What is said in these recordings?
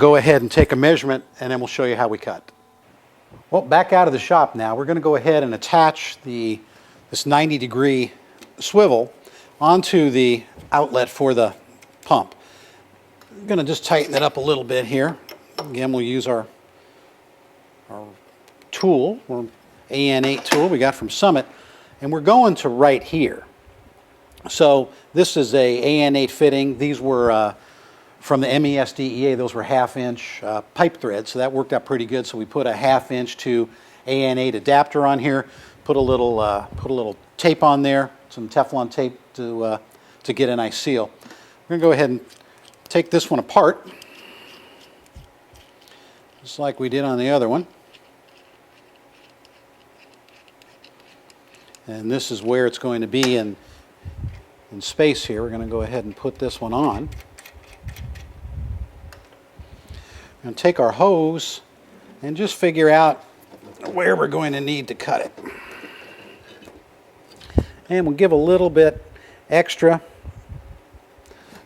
Go ahead and take a measurement and then we'll show you how we cut. Well, back out of the shop now. We're going to go ahead and attach this 90-degree swivel onto the outlet for the pump. I'm going to just tighten it up a little bit here. Again, we'll use our tool, or AN8 tool we got from Summit, and we're going to right here. So this is a AN8 fitting. These were from the MESDEA. Those were 1/2-inch pipe threads, so that worked out pretty good. So we put a 1/2-inch to AN8 adapter on here. Put a little tape on there, some Teflon tape to get a nice seal. We're going to go ahead and take this one apart, just like we did on the other one. And this is where it's going to be in space here. We're going to go ahead and put this one on. We're going to take our hose and just figure out where we're going to need to cut it. And we'll give a little bit extra,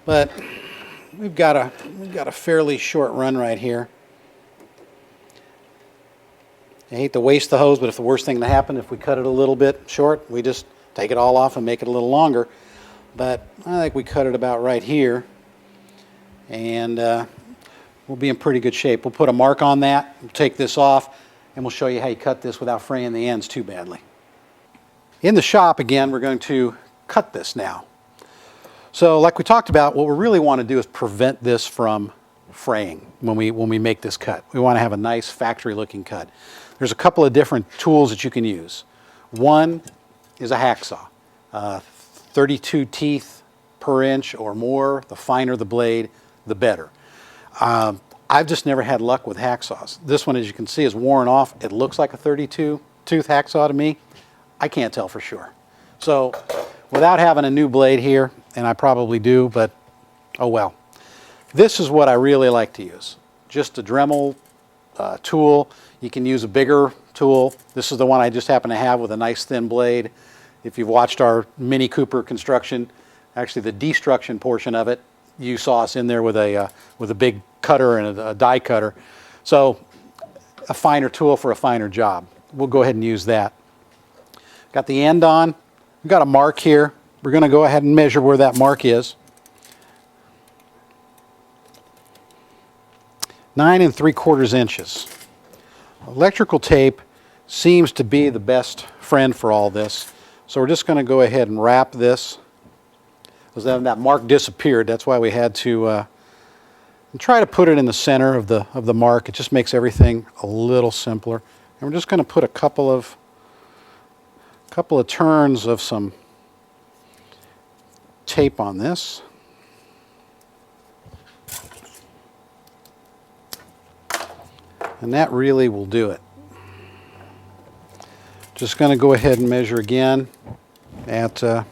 but we've got a fairly short run right here. I hate to waste the hose, but if the worst thing to happen, if we cut it a little bit short, we just take it all off and make it a little longer. But I think we cut it about right here, and we'll be in pretty good shape. We'll put a mark on that, we'll take this off, and we'll show you how you cut this without fraying the ends too badly. In the shop, again, we're going to cut this now. So like we talked about, what we really want to do is prevent this from fraying when we make this cut. We want to have a nice factory-looking cut. There's a couple of different tools that you can use. One is a hacksaw. 32 teeth per inch or more. The finer the blade, the better. I've just never had luck with hacksaws. This one, as you can see, is worn off. It looks like a 32-tooth hacksaw to me. I can't tell for sure. So without having a new blade here, and I probably do, but oh well. This is what I really like to use. Just a Dremel tool. You can use a bigger tool. This is the one I just happen to have with a nice thin blade. If you've watched our Mini Cooper construction, actually the destruction portion of it, you saw us in there with a big cutter and a die cutter. So a finer tool for a finer job. We'll go ahead and use that. Got the end on. We've got a mark here. We're going to go ahead and measure where that mark is. 9 3/4 inches. Electrical tape seems to be the best friend for all this. So we're just going to go ahead and wrap this. Because then that mark disappeared. That's why we had to try to put it in the center of the mark. It just makes everything a little simpler. And we're just going to put a couple of turns of some tape on this. And that really will do it. Just going to go ahead and measure again at, and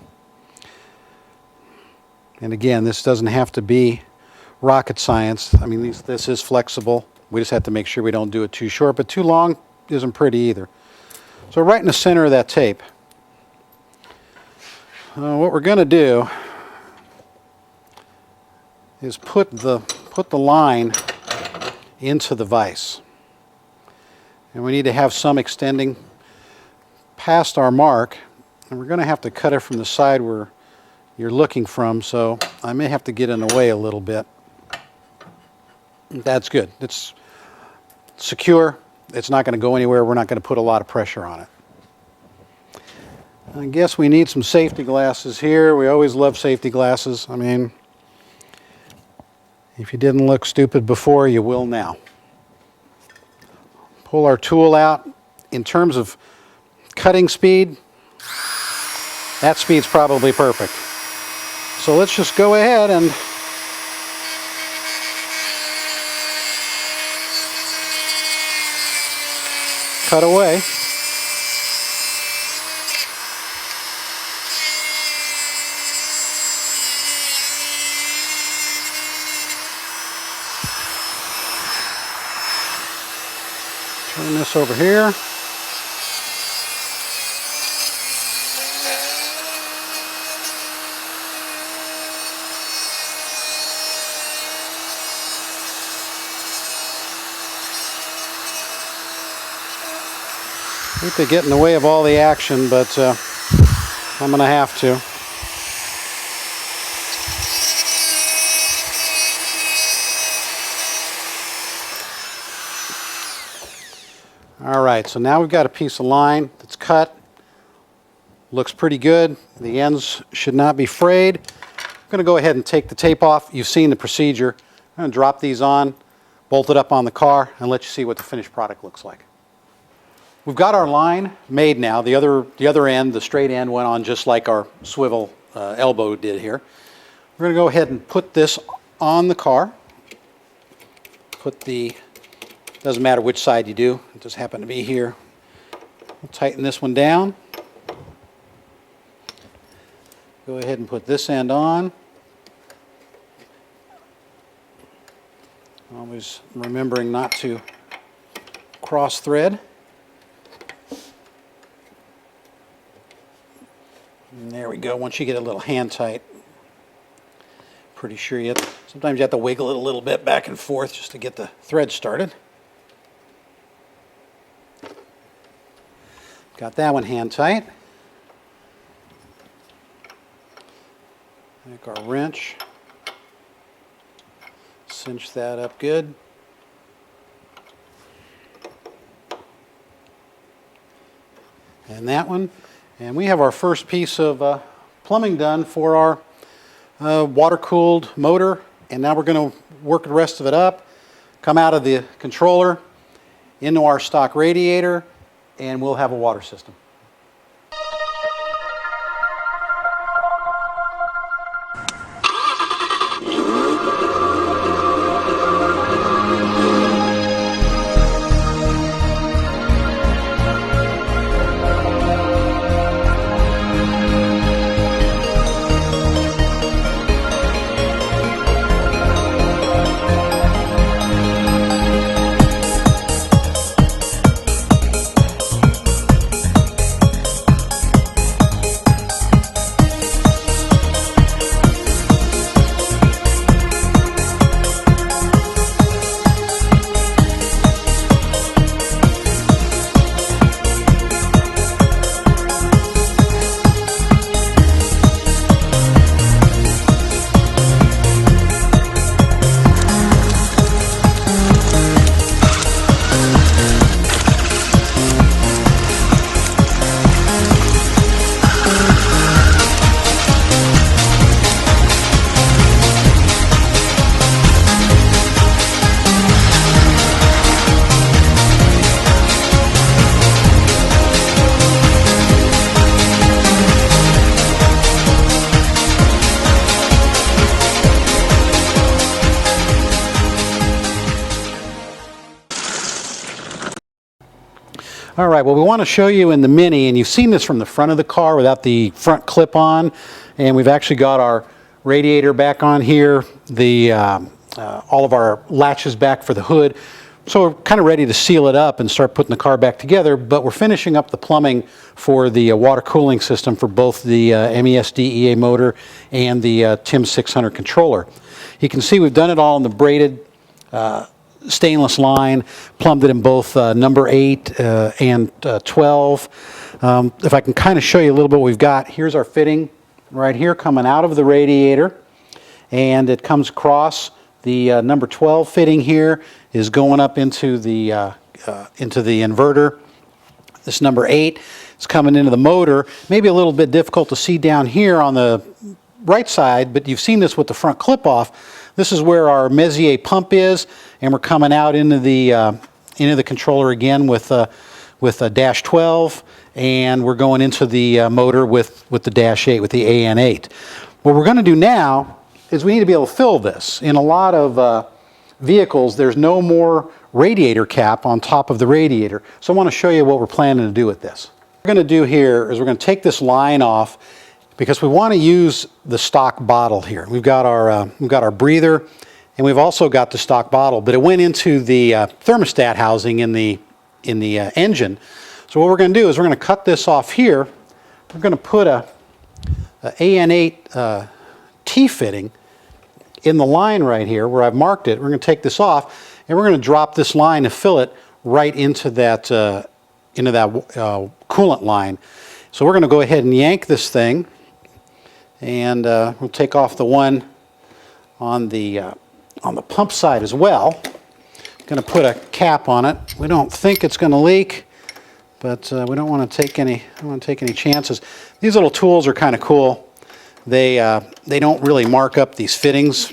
again, this doesn't have to be rocket science. I mean, this is flexible. We just have to make sure we don't do it too short, but too long isn't pretty either. So right in the center of that tape, what we're going to do is put the line into the vise. And we need to have some extending past our mark, and we're going to have to cut it from the side where you're looking from, so I may have to get in the way a little bit. That's good. It's secure. It's not going to go anywhere. We're not going to put a lot of pressure on it. I guess we need some safety glasses here. We always love safety glasses. I mean, if you didn't look stupid before, you will now. Pull our tool out. In terms of cutting speed, that speed's probably perfect. So let's just go ahead and cut away. Turn this over here. Hate to get in the way of all the action, but I'm going to have to. All right, so now we've got a piece of line that's cut. Looks pretty good. The ends should not be frayed. I'm going to go ahead and take the tape off. You've seen the procedure. I'm going to drop these on, bolt it up on the car, and let you see what the finished product looks like. We've got our line made now. The other end, the straight end, went on just like our swivel elbow did here. We're going to go ahead and put this on the car. Doesn't matter which side you do, it just happened to be here. We'll tighten this one down. Go ahead and put this end on. Always remembering not to cross thread. And there we go. Once you get a little hand tight, pretty sure sometimes you have to wiggle it a little bit back and forth just to get the thread started. Got that one hand tight. Take our wrench, cinch that up good. And that one. And we have our first piece of plumbing done for our water-cooled motor. And now we're going to work the rest of it up, come out of the controller into our stock radiator, and we'll have a water system. All right, well, we want to show you in the Mini, and you've seen this from the front of the car without the front clip on, and we've actually got our radiator back on here, all of our latches back for the hood. So we're kind of ready to seal it up and start putting the car back together, but we're finishing up the plumbing for the water cooling system for both the MES-DEA motor and the TIM 600 controller. You can see we've done it all in the braided stainless line, plumbed it in both number 8 and 12. If I can kind of show you a little bit what we've got, here's our fitting right here coming out of the radiator, and it comes across the number 12 fitting here is going up into the inverter. This number 8 is coming into the motor. Maybe a little bit difficult to see down here on the right side, but you've seen this with the front clip off. This is where our Messier pump is, and we're coming out into the controller again with a dash 12, and we're going into the motor with the dash 8, with the AN8. What we're going to do now is we need to be able to fill this. In a lot of vehicles, there's no more radiator cap on top of the radiator, so I want to show you what we're planning to do with this. What we're going to do here is we're going to take this line off, because we want to use the stock bottle here. We've got our breather, and we've also got the stock bottle, but it went into the thermostat housing in the engine. So what we're going to do is we're going to cut this off here. We're going to put a AN8 T-fitting in the line right here where I've marked it. We're going to take this off, and we're going to drop this line to fill it right into that into that coolant line. So we're going to go ahead and yank this thing, and we'll take off the one on the pump side as well. Going to put a cap on it. We don't think it's going to leak, but we don't want to take any chances. These little tools are kind of cool. They don't really mark up these fittings